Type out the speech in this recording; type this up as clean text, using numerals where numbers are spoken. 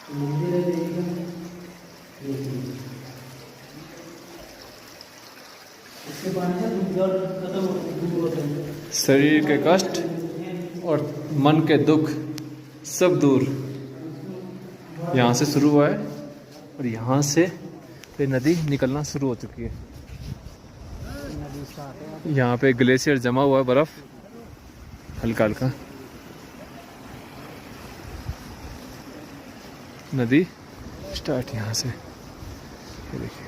मंदिर है देखिए, इसके पानी से जड़ खत्म दूर होते हैं। शरीर के कष्ट और मन के दुख सब दूर यहाँ से शुरू हुआ है और यहाँ से ये नदी निकलना शुरू हो चुकी है। यहाँ पे ग्लेशियर जमा हुआ है, बर्फ हल्का हल्का। नदी स्टार्ट यहाँ से, ये देखिए।